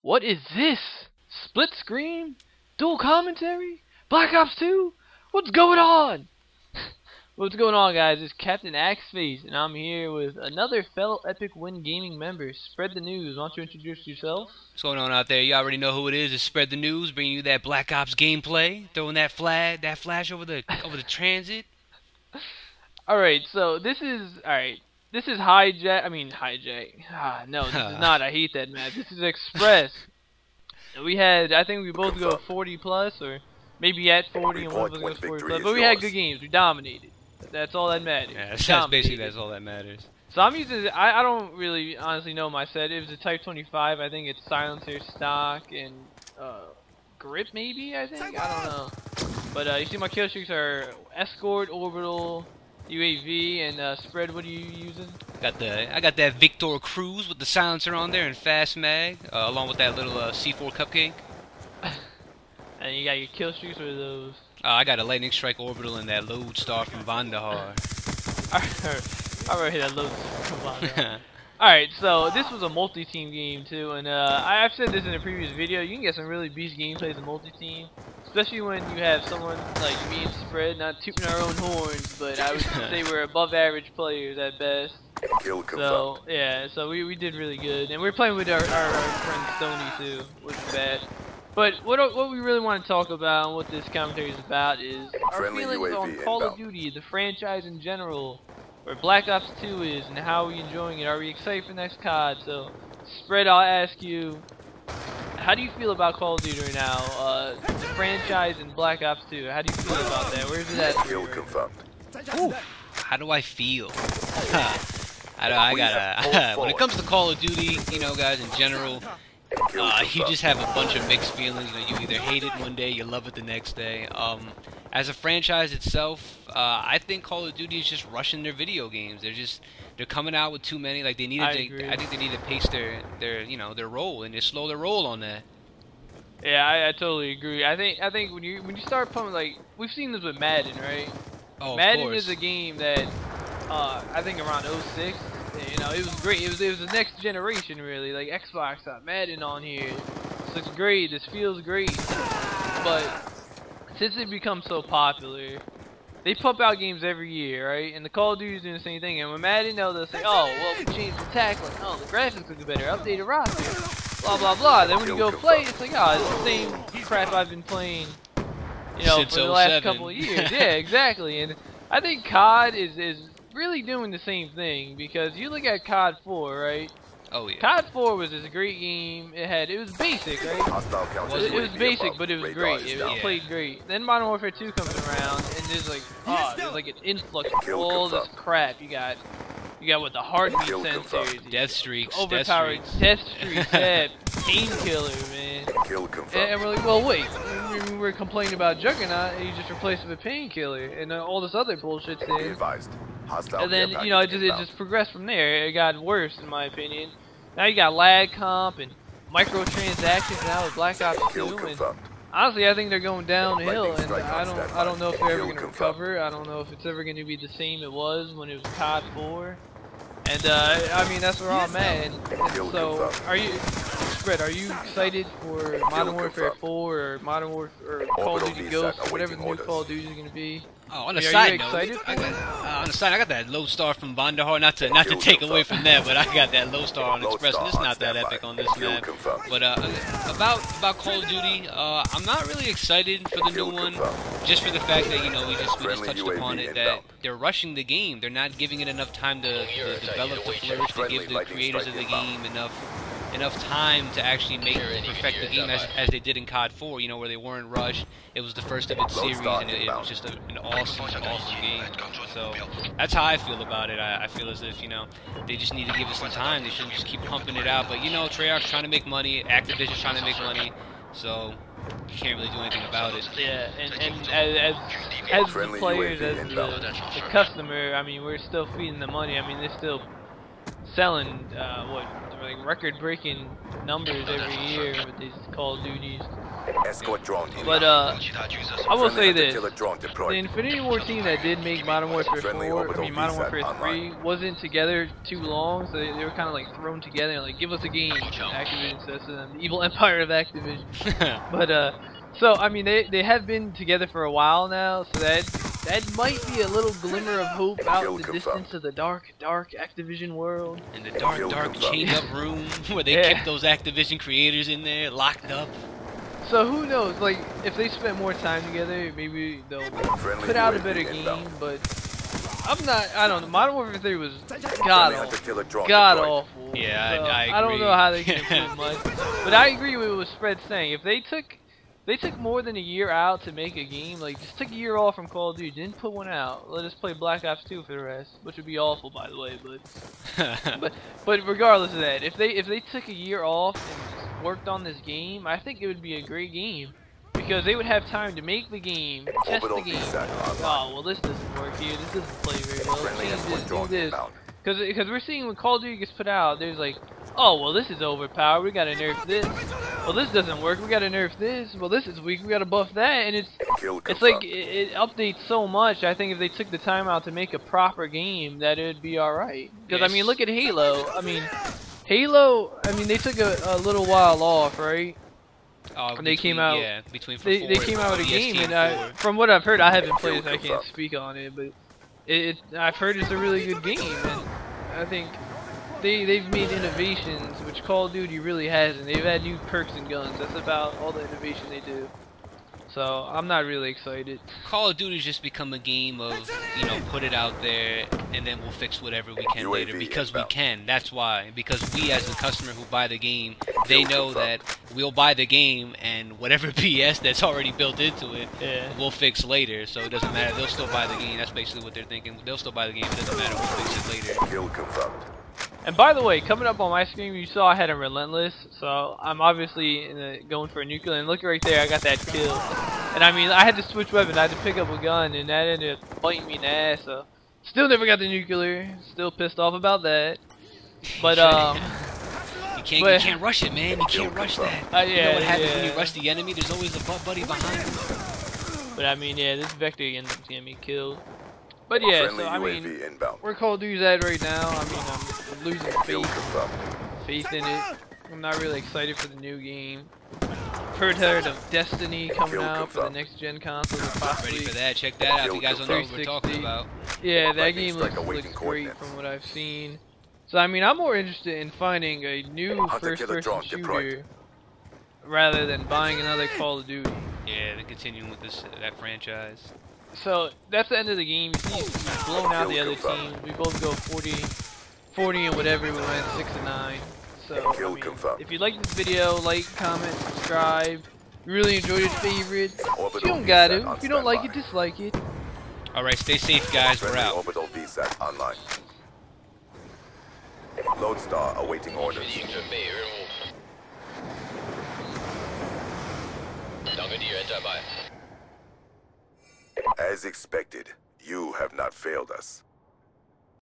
What is this? Split screen? Dual commentary? Black Ops 2? What's going on? What's going on, guys? It's CaptainAxFace, and I'm here with another fellow Epic Win Gaming member. Spread the news. Why don't you introduce yourself? What's going on out there? You already know who it is. It's Spread the News, bringing you that Black Ops gameplay, throwing that flash over the transit. All right, so this is hijack. No, this is not. I hate that map. This is Express. I think we both go 40 plus, or maybe at 40, and one of us goes 40 plus. But we had good games. We dominated. That's all that matters. Yeah, that's all that matters. So I'm using. I don't really honestly know my set. It was a Type 25. I think it's silencer, stock, and grip maybe. I think. I don't know. But you see my kill streaks are escort, orbital, UAV, and spread. What are you using? I got that Victor Cruz with the silencer on there and fast mag, along with that little C4 cupcake. And you got your kill streaks with those. I got a lightning strike orbital and that lodestar from Vandahar. I already hit that lodestar from Vandahar. Alright, so this was a multi-team game too, and I've said this in a previous video. You can get some really beast gameplays in multi-team, especially when you have someone like me and Spread, not tooting our own horns, but I would say we're above average players at best. So yeah, so we did really good, and we're playing with our friend Sony too, which is bad. But what we really want to talk about, and what this commentary is about, is our feelings on Call of Duty, the franchise in general, where Black Ops 2 is, and how are we enjoying it? Are we excited for next COD? So, Spread, I'll ask you, how do you feel about Call of Duty right now? The franchise and Black Ops 2, how do you feel about that? Where's it at? Ooh, how do I feel? When it comes to Call of Duty, you know, guys, in general, you just have a bunch of mixed feelings. You know, you either hate it one day, you love it the next day. As a franchise itself, I think Call of Duty is just rushing their video games. They're coming out with too many. Like I think they need to pace their roll and just slow their roll on that. Yeah, I totally agree. I think when you start pumping, like we've seen this with Madden, right? Oh, Madden is a game that I think around 06. You know, it was great. It was the next generation, really. Like Xbox got Madden on here. This looks great. This feels great. But since it becomes so popular, they pump out games every year, right? And the Call of Duty is doing the same thing. And when Madden, they'll say, "Oh, well, we changed the tackling. Oh, the graphics look better. Updated roster. Blah blah blah." Then when you go play, it's like, "Oh, it's the same crap I've been playing, you know, for the last couple of years." Yeah, exactly. And I think COD is really doing the same thing, because you look at COD 4, right? Oh yeah. COD 4 was this great game. It was basic, right? It was basic, but it was great. It played great. Then Modern Warfare 2 comes around, and there's like an influx of all this crap. You got what, the heartbeat sensors, death streaks, overpowered death streaks, yeah, painkiller, man. And we're like, well, wait. We're complaining about Juggernaut, and you just replace it with painkiller, and all this other bullshit's in. And then, you know, it just progressed from there. It got worse, in my opinion. Now you got lag comp and microtransactions now with Black Ops 2, and honestly, I think they're going downhill, and I don't know if they're ever going to recover. I don't know if it's ever going to be the same it was when it was COD 4. And I mean, that's where I'm at. And so, are you excited for Modern Warfare 4 or Modern Warfare or Call of Duty Ghosts, or whatever the new Call of Duty is going to be? Oh, on the side note, I got that lodestar from Vandahar. Not to take away from that, but I got that lodestar on Express, and it's not that epic on this map. But about Call of Duty, I'm not really excited for the new one, just for the fact that, you know, we just touched upon it, that they're rushing the game. They're not giving it enough time to develop, to flourish, to give the creators of the game enough time to actually perfect the game as they did in COD 4, you know, where they weren't rushed. It was the first of its series, and it was just an awesome game. So that's how I feel about it. I feel as if, you know, they just need to give it some time. They shouldn't just keep pumping it out. But, you know, Treyarch's trying to make money, Activision's trying to make money, so you can't really do anything about it. Yeah, and as the players, as the customer, I mean, we're still feeding the money. I mean, they're still selling, like record-breaking numbers every year with these Call of Duties. Escort drone. But I will say this: the Infinity War team that did make Modern Warfare 4, I mean Modern Warfare 3, wasn't together too long, so they were kind of like thrown together and like, give us a game. Activision says to them, the evil empire of Activision. But so I mean they have been together for a while now, so that might be a little glimmer of hope out in the distance of the dark Activision world. In the dark chained up room where they kept those Activision creators in there locked up. So who knows, like, if they spent more time together, maybe they'll put out a better game, but I don't know, Modern Warfare 3 was god awful. Yeah, so I agree. I don't know how they can improve much, but I agree with what Spread's saying. If they took more than a year out to make a game, like, just took a year off from Call of Duty, didn't put one out, let us play Black Ops 2 for the rest, which would be awful, by the way, but regardless of that, if they took a year off and just worked on this game, I think it would be a great game, because they would have time to make the game, test the game. Oh, well, this doesn't work here, this doesn't play very well, change this, do this. Because we're seeing when Call of Duty gets put out, there's like, oh, well, this is overpowered, we gotta nerf this. Well, this doesn't work, we gotta nerf this. Well, this is weak, we gotta buff that. And it's like, it updates so much. I think if they took the time out to make a proper game, that it would be alright. Because, I mean, look at Halo. I mean, they took a little while off, right? They came out, yeah, between they came out with a game, and from what I've heard, I haven't played it, so I can't speak on it, but I've heard it's a really good game, and I think they've made innovations which Call of Duty really hasn't. They've had new perks and guns. That's about all the innovation they do. So I'm not really excited. Call of Duty's just become a game of, you know, put it out there and then we'll fix whatever we can later because we can. That's why. Because we as the customer who buy the game, they know that we'll buy the game and whatever BS that's already built into it, we'll fix later. So it doesn't matter. They'll still buy the game. That's basically what they're thinking. They'll still buy the game. It doesn't matter. We'll fix it later. Kill confirmed. And by the way, coming up on my screen, you saw I had a Relentless, so I'm obviously going for a nuclear, and look right there, I got that kill. And I mean, I had to switch weapons, I had to pick up a gun, and that ended up biting me in the ass, so still never got the nuclear, still pissed off about that. But, you can't rush it, man, you can't rush that. You know what happens when you rush the enemy? There's always a butt buddy behind him. But I mean, yeah, this Vector ends up getting me killed. But yeah, so I mean, where Call of Duty's at right now, I mean, I'm losing faith in it. I'm not really excited for the new game. Heard of Destiny coming out for the next gen console. Ready for that? Check that out. If you guys don't know what we're talking about. Yeah, that game looks great from what I've seen. So I mean, I'm more interested in finding a new first-person shooter rather than buying another Call of Duty. Yeah, they're continuing with that franchise. So that's the end of the game. He's blown out the other team. We both go 40 and whatever. We went 6-9. So I mean, if you like this video, like, comment, subscribe. If you really enjoyed it, favorite. You don't got to. If you don't like it, dislike it. All right, stay safe, guys. We're out. Orbital VSAT online. Lodestar awaiting orders. As expected, you have not failed us.